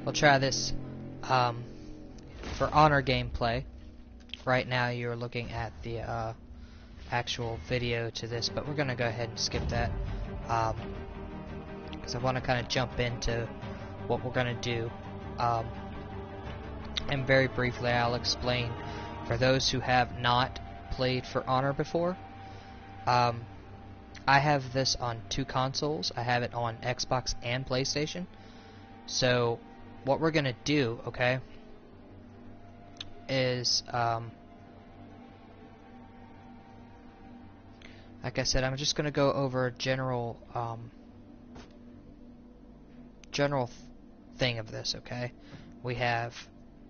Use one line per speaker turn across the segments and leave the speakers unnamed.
we'll try this for honor gameplay. Right now you're looking at the actual video to this, but we're gonna go ahead and skip that because I want to kind of jump into what we're gonna do, and very briefly I'll explain for those who have not played For Honor before. I have this on 2 consoles. I have it on Xbox and PlayStation. So what we're gonna do, okay, is like I said, I'm just gonna go over a general thing of this, okay? We have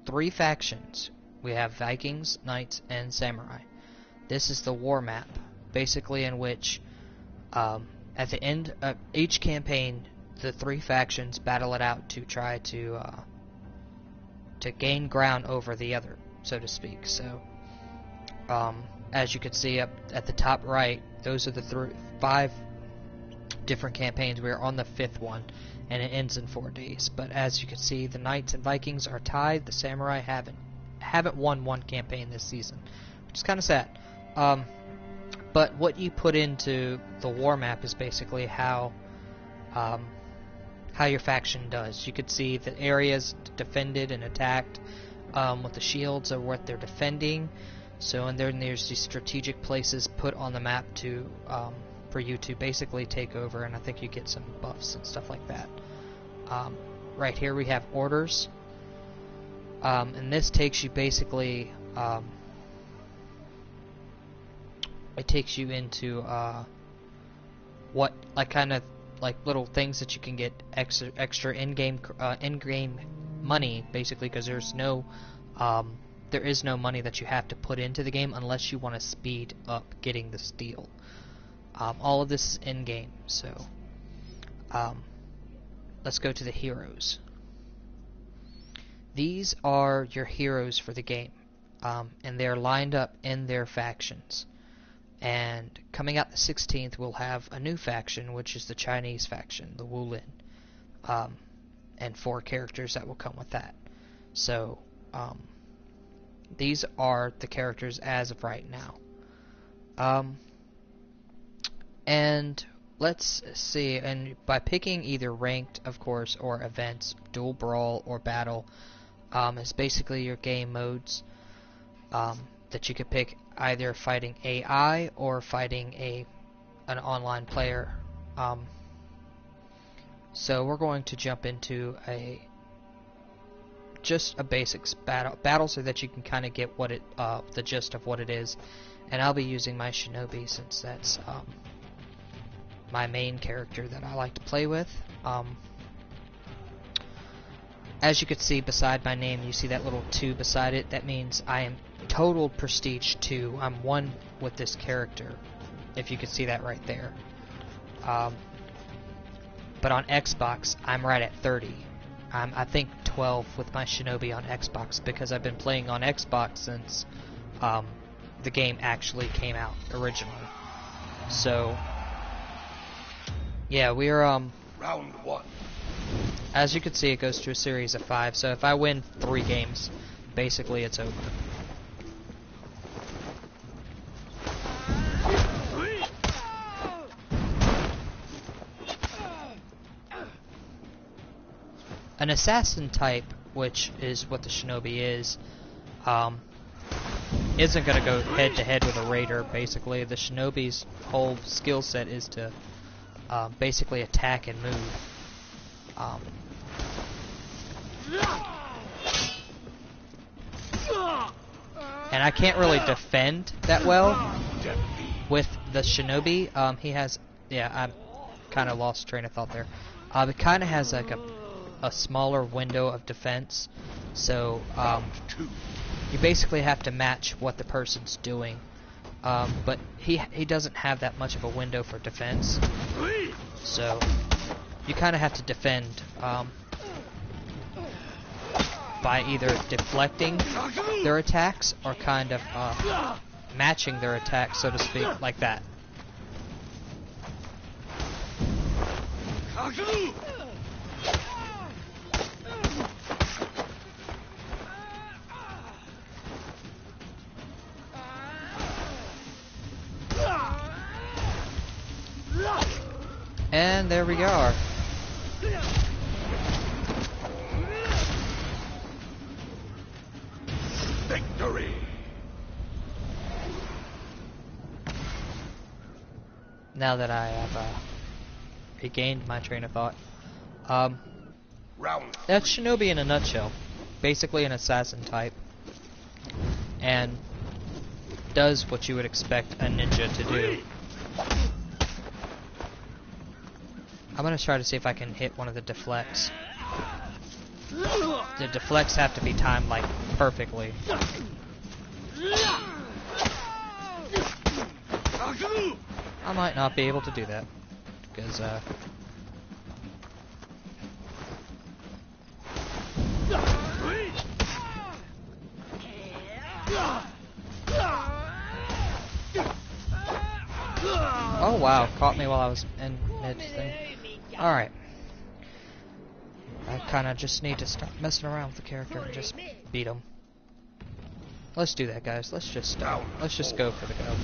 3 factions. We have Vikings, Knights, and Samurai. This is the war map, basically, in which at the end of each campaign, the 3 factions battle it out to try to gain ground over the other, so to speak. So, as you can see up at the top right, those are the 5 different campaigns. We're on the 5th one, and it ends in 4 days. But as you can see, the Knights and Vikings are tied. The Samurai haven't won one campaign this season, which is kind of sad. But what you put into the war map is basically how your faction does. You could see the areas defended and attacked with the shields of what they're defending. So, and then there's these strategic places put on the map to for you to basically take over, and I think you get some buffs and stuff like that. Right here we have orders, and this takes you basically it takes you into what kind of little things that you can get extra in-game money, basically, because there is no money that you have to put into the game unless you want to speed up getting the steel. All of this is in-game, so let's go to the heroes. These are your heroes for the game, and they're lined up in their factions. And coming out the 16th, we'll have a new faction, which is the Chinese faction, the Wulin, and 4 characters that will come with that. So, these are the characters as of right now. And let's see, and by picking either ranked, of course, or events, dual brawl or battle, is basically your game modes that you could pick, either fighting AI or fighting an online player. So we're going to jump into just a basics battle so that you can kind of get what the gist of what it is. And I'll be using my Shinobi since that's my main character that I like to play with. As you can see beside my name, you see that little 2 beside it. That means I am total prestige 2. I'm 1 with this character, if you can see that right there. But on Xbox, I'm right at 30. I'm, I think, 12 with my Shinobi on Xbox, because I've been playing on Xbox since the game actually came out originally. So, yeah, we're
Round 1.
As you can see, it goes to a series of 5. So if I win 3 games, basically it's over. An assassin type, which is what the Shinobi is, isn't going to go head to head with a raider. Basically, the Shinobi's whole skill set is to basically attack and move. And I can't really defend that well with the Shinobi. He has, yeah, I kind of lost train of thought there. It kind of has like a smaller window of defense, so you basically have to match what the person's doing. But he doesn't have that much of a window for defense, so you kind of have to defend by either deflecting their attacks or kind of matching their attacks, so to speak, like that. And there we are.
Victory!
Now that I have regained my train of thought.
Round
That's Shinobi in a nutshell. Basically an assassin type. And does what you would expect a ninja to do. I'm gonna try to see if I can hit one of the deflects. The deflects have to be timed like perfectly. I might not be able to do that because oh wow, caught me while I was in mid thing. Alright. I kinda just need to stop messing around with the character and just beat him. Let's do that, guys. Let's just go for the go.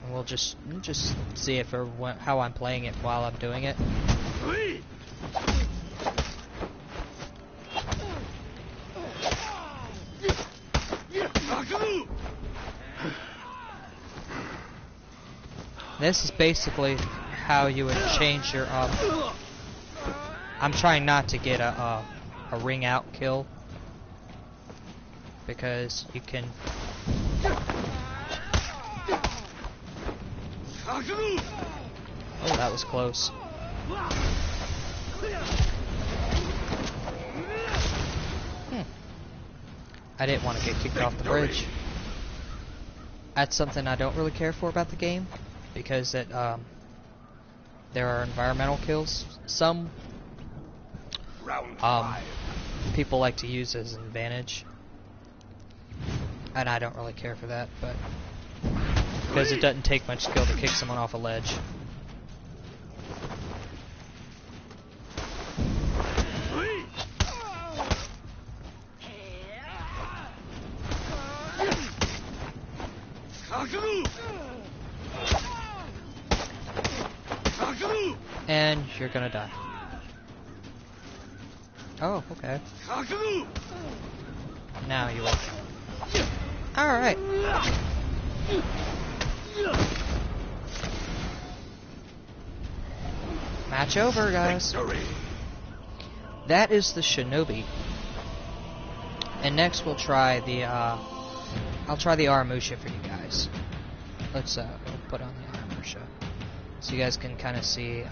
And we'll just see if how I'm playing it while I'm doing it. This is basically how you would change your I'm trying not to get a ring out kill because you can oh, that was close. I didn't want to get kicked off the bridge. That's something I don't really care for about the game because it there are environmental kills. Some people like to use as an advantage, and I don't really care for that, but because it doesn't take much skill to kick someone off a ledge. And you're gonna die. Oh, okay. Now you will. Alright. Match over, guys. That is the Shinobi. And next we'll try the, I'll try the Aramusha for you guys. Let's, we'll put on the Aramusha. So you guys can kind of see,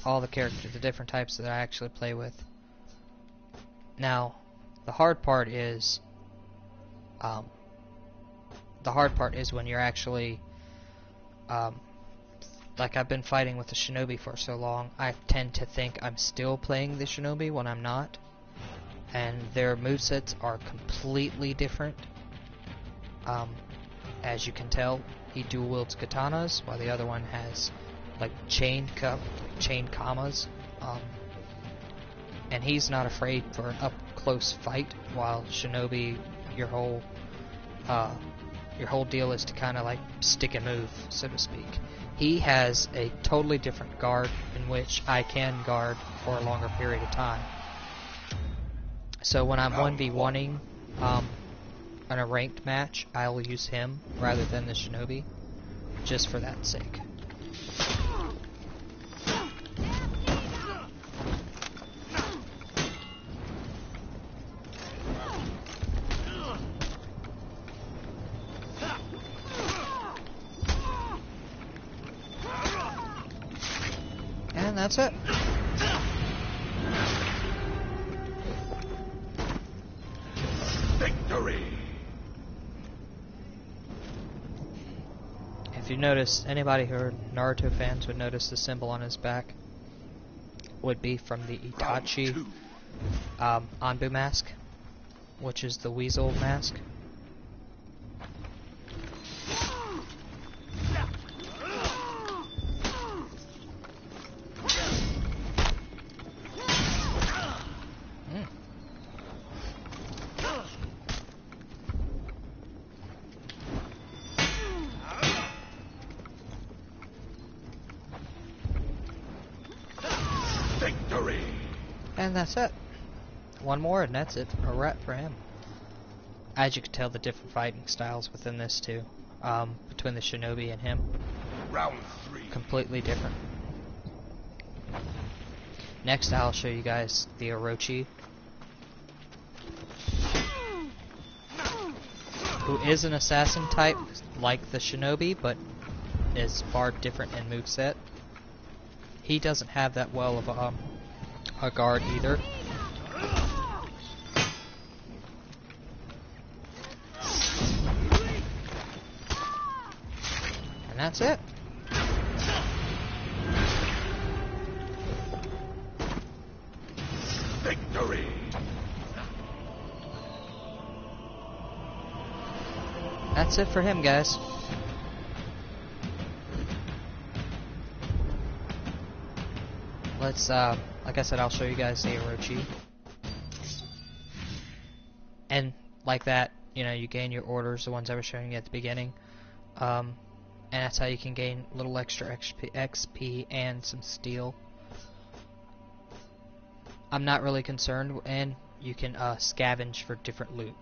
all the characters, the different types that I actually play with. Now, the hard part is when you're actually, like I've been fighting with the Shinobi for so long, I tend to think I'm still playing the Shinobi when I'm not. And their movesets are completely different. As you can tell, he dual wields katanas, while the other one has like chain kamas. And he's not afraid for an up close fight, while Shinobi, your whole deal is to kind of like stick and move, so to speak. He has a totally different guard in which I can guard for a longer period of time. So when I'm 1v1ing in a ranked match, I'll use him rather than the Shinobi, just for that sake. And that's it.
Victory!
If you notice, anybody who are Naruto fans would notice the symbol on his back would be from the Itachi Anbu mask, which is the weasel mask. And that's it. One more and that's it. A wrap for him. As you can tell, the different fighting styles within this too. Between the shinobi and him.
Round 3.
Completely different. Next I'll show you guys the Orochi, who is an assassin type like the shinobi, but is far different in moveset. He doesn't have that well of a guard either. And that's it.
Victory!
That's it for him, guys. Let's, like I said, I'll show you guys the Orochi. And like that, you know, you gain your orders, the ones I was showing you at the beginning. And that's how you can gain a little extra XP and some steel. I'm not really concerned, and you can scavenge for different loot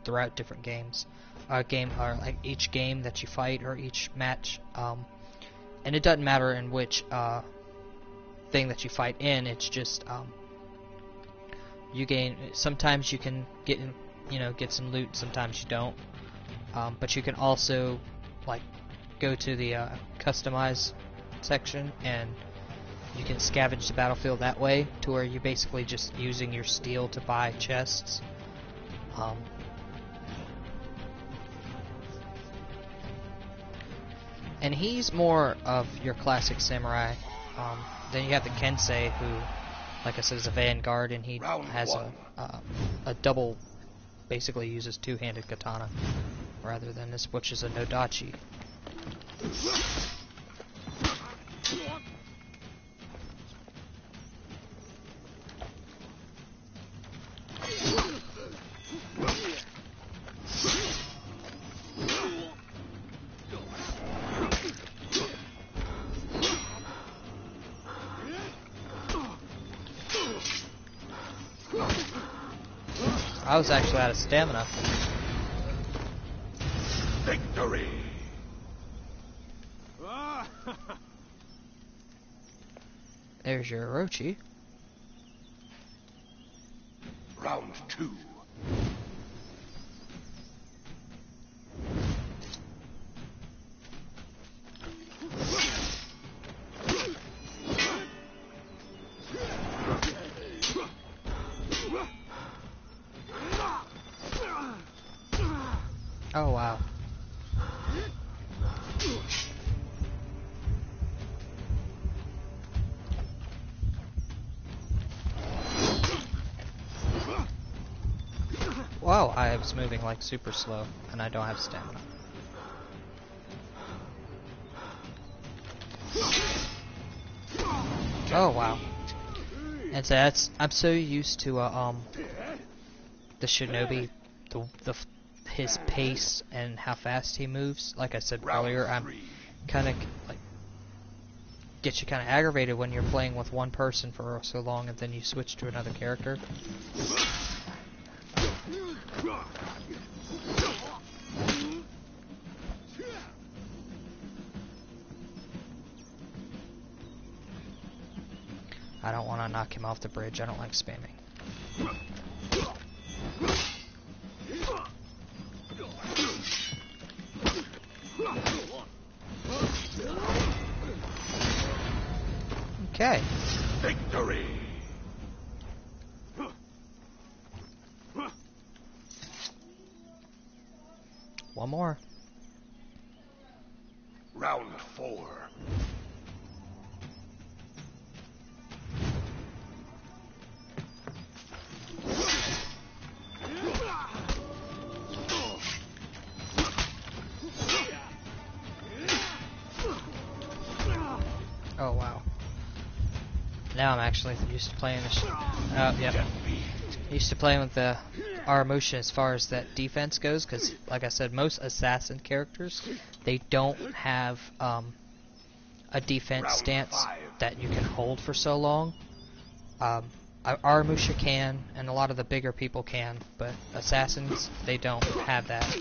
throughout different games. Like each game that you fight or each match, and it doesn't matter in which thing that you fight in. It's just you gain. Sometimes you can get some loot. Sometimes you don't. But you can also like go to the customize section and you can scavenge the battlefield that way, to where you're basically just using your steel to buy chests. And he's more of your classic samurai. Then you have the Kensei, who, like I said, is a vanguard, and he has a double, basically uses two-handed katana, rather than this, which is a Nodachi. I was actually out of stamina.
Victory!
There's your Orochi.
Round 2.
Oh wow. Whoa, I was moving like super slow, and I don't have stamina. Oh wow. And so I'm so used to the shinobi, his pace and how fast he moves. Like I said earlier, I'm kind of like gets you kind of aggravated when you're playing with one person for so long and then you switch to another character. I don't want to knock him off the bridge. I don't like spamming. Okay.
Victory!
One more.
Round 4.
Oh wow. Now I'm actually used to playing this. Yep. Used to playing with the R-Motion as far as that defense goes, because, like I said, most assassin characters, they don't have a defense stance that you can hold for so long. Aramusha can, and a lot of the bigger people can, but assassins, they don't have that.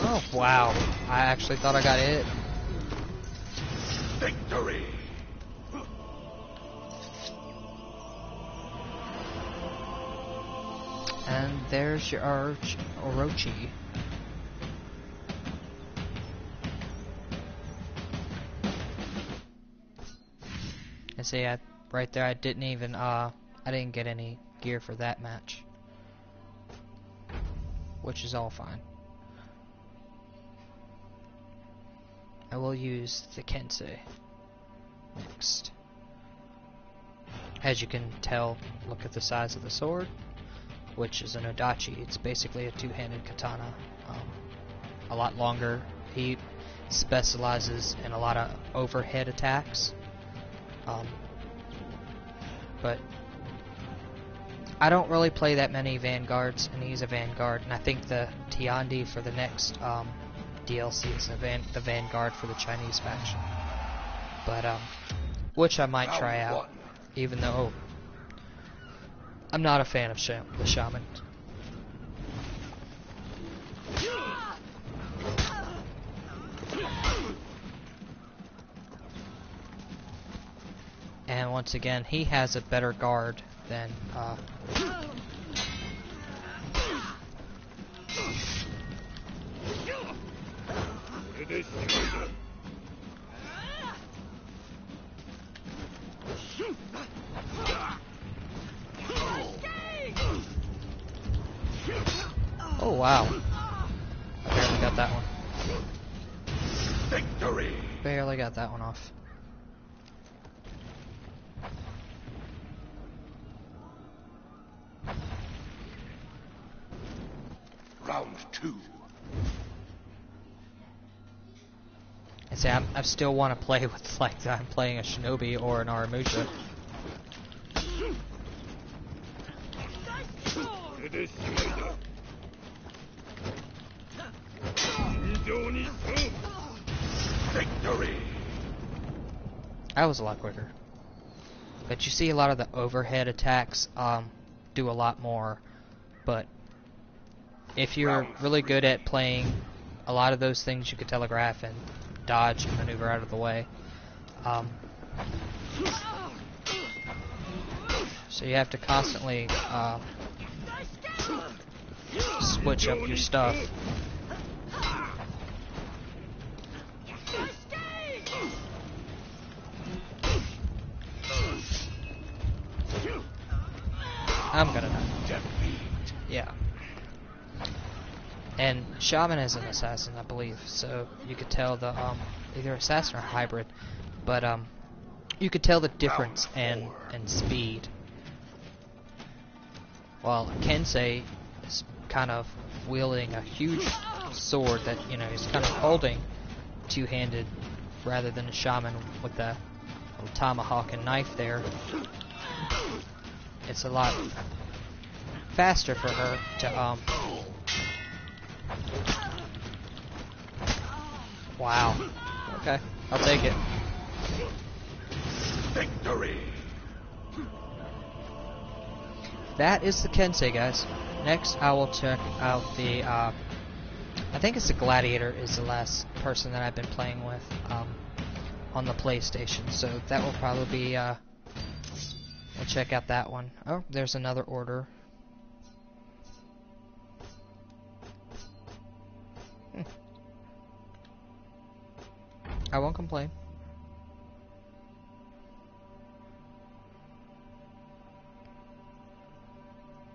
Oh, wow. I actually thought I got hit.
Victory!
And there's your Orochi. And see, right there, I didn't even, I didn't get any gear for that match. Which is all fine. I will use the Kensei next. As you can tell, look at the size of the sword, which is an Odachi. It's basically a two-handed katana. A lot longer. He specializes in a lot of overhead attacks. But I don't really play that many Vanguards, and he's a Vanguard, and I think the Tiandi for the next DLC is the Vanguard for the Chinese faction. But, which I might try out, even though I'm not a fan of the Shaman. And once again, he has a better guard than, oh wow. I barely got that one.
Victory!
Barely got that one off.
Round 2.
And see, I still want to play with, like, I'm playing a Shinobi or an Aramusha.
Victory!
That was a lot quicker. But you see a lot of the overhead attacks do a lot more. But if you're really good at playing a lot of those things, you could telegraph and dodge and maneuver out of the way. So you have to constantly switch up your stuff. I'm gonna die. Yeah. And Shaman is an assassin, I believe, so you could tell the either assassin or hybrid, but you could tell the difference in speed. While Kensei is kind of wielding a huge sword that, you know, he's kind of holding two-handed rather than a shaman with the tomahawk and knife there. It's a lot faster for her to wow. Okay, I'll take it.
Victory!
That is the Kensei, guys. Next, I will check out the, I think it's the Gladiator is the last person that I've been playing with, on the PlayStation. So that will probably be, we'll check out that one. Oh, there's another order. I won't complain.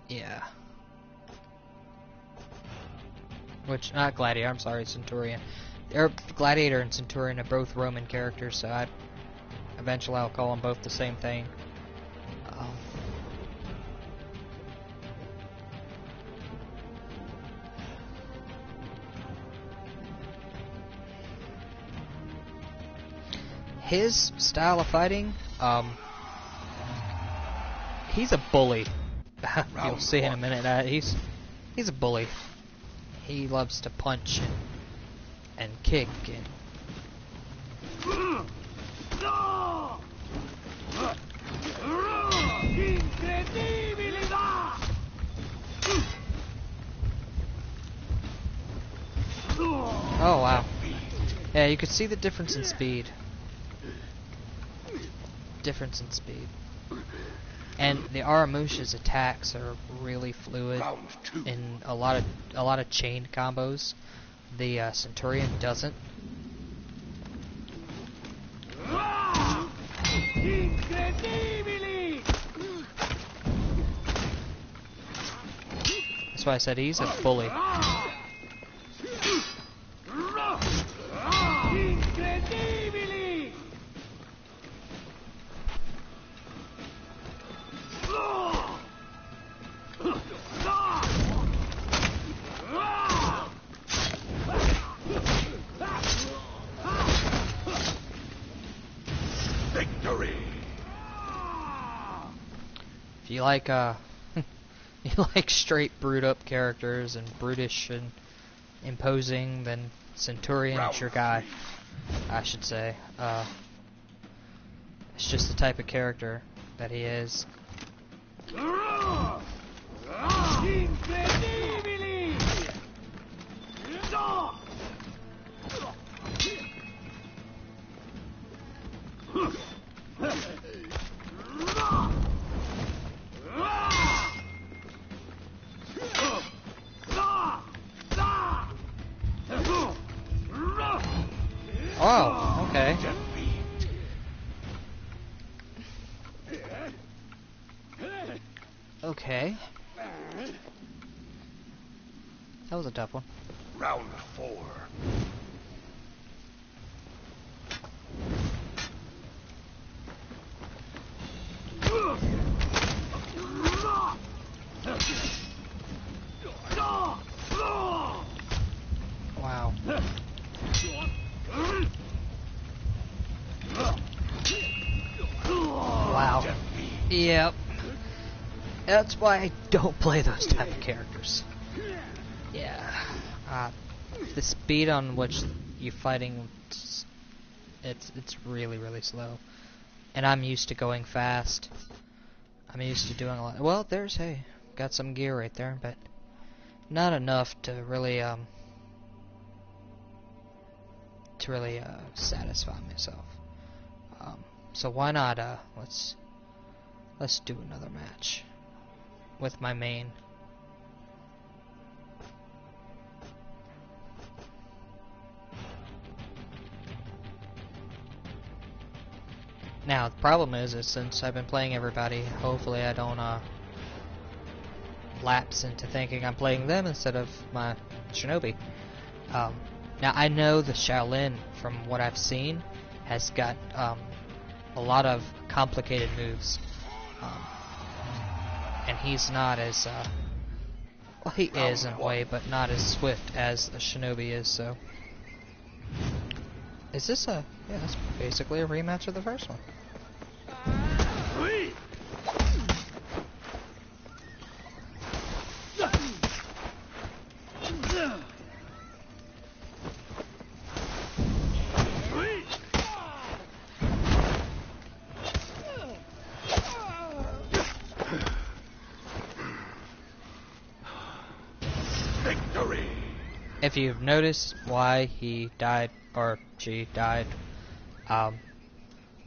Yeah. Which, not Gladiator, I'm sorry, Centurion. Gladiator and Centurion are both Roman characters, so eventually I'll call them both the same thing. his style of fighting, he's a bully. You'll see in a minute. He's a bully. He loves to punch and kick and. Oh wow. Yeah, you could see the difference in speed. And the Aramusha's attacks are really fluid in a lot of chained combos. The Centurion doesn't. That's why I said he's a bully.
Victory!
If you like you like straight brute up characters and brutish and imposing, then Centurion is your guy, I should say. It's just the type of character that he is. Oh, okay. Okay. That was a tough one.
Round 4.
Wow. Wow. Yep. That's why I don't play those type of characters. Yeah. The speed on which you're fighting, it's really, really slow. And I'm used to going fast. I'm used to doing a lot. Well, hey, got some gear right there, but not enough to really, satisfy myself. So why not, let's do another match with my main. Now, the problem is since I've been playing everybody, hopefully I don't, lapse into thinking I'm playing them instead of my Shinobi. Now, I know the Shaolin, from what I've seen, has got, a lot of complicated moves. And he's not as, well, he is in a way, but not as swift as the Shinobi is, so. Is this yeah, that's basically a rematch of the first one.
Victory!
If you've noticed why he died, or she died,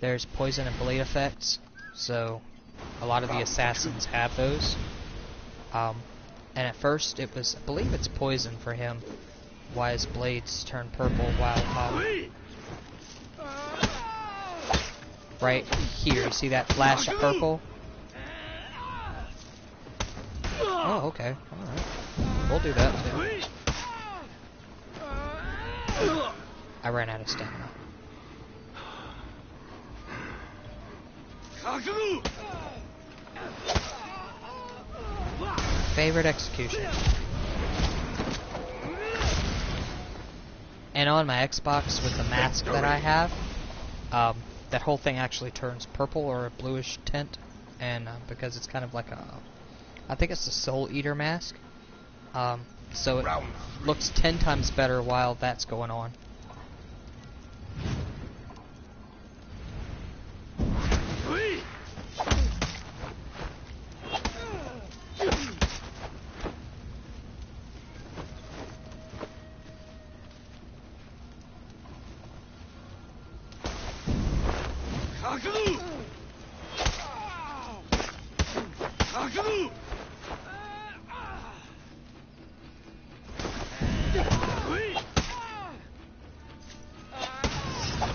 there's poison and bleed effects, so a lot of the assassins have those. And at first it was, I believe it's poison for him, why his blades turn purple while, right here, you see that flash of purple? Oh, okay, alright. We'll do that too. I ran out of stamina. Favorite execution. And on my Xbox with the mask that I have, that whole thing actually turns purple or a bluish tint, and because it's kind of like I think it's a Soul Eater mask. So it looks 10 times better while that's going on.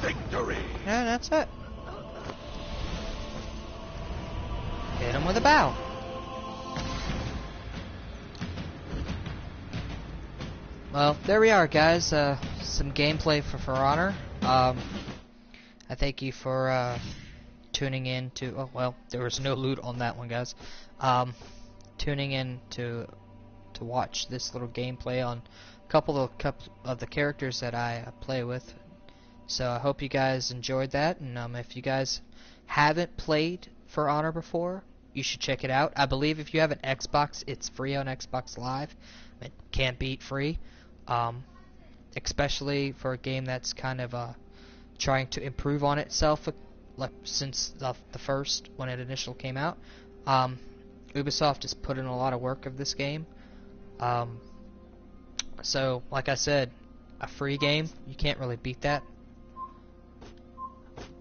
Victory!
Yeah, that's it. Hit him with a bow. Well, there we are, guys. Some gameplay for Honor. I thank you for tuning in to. Oh well, there was no loot on that one, guys. Tuning in to watch this little gameplay on a couple of the characters that I play with. So I hope you guys enjoyed that, and if you guys haven't played For Honor before, you should check it out. I believe if you have an Xbox, it's free on Xbox Live. It can't beat free, especially for a game that's kind of trying to improve on itself, like since the first when it initially came out. Ubisoft has put in a lot of work of this game. So like I said, a free game, you can't really beat that.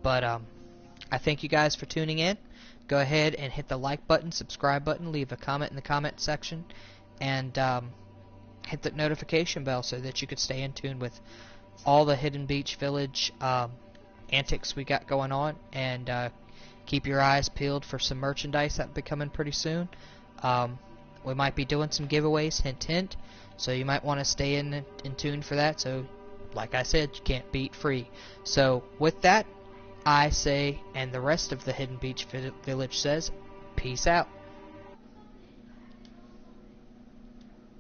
But I thank you guys for tuning in. Go ahead and hit the like button, subscribe button, leave a comment in the comment section, and hit the notification bell so that you could stay in tune with all the Hidden Beach Village antics we got going on, and keep your eyes peeled for some merchandise that'll be coming pretty soon. We might be doing some giveaways, hint hint, so you might want to stay in tune for that. So like I said, you can't beat free. So with that, I say, and the rest of the Hidden Beach Village says, peace out.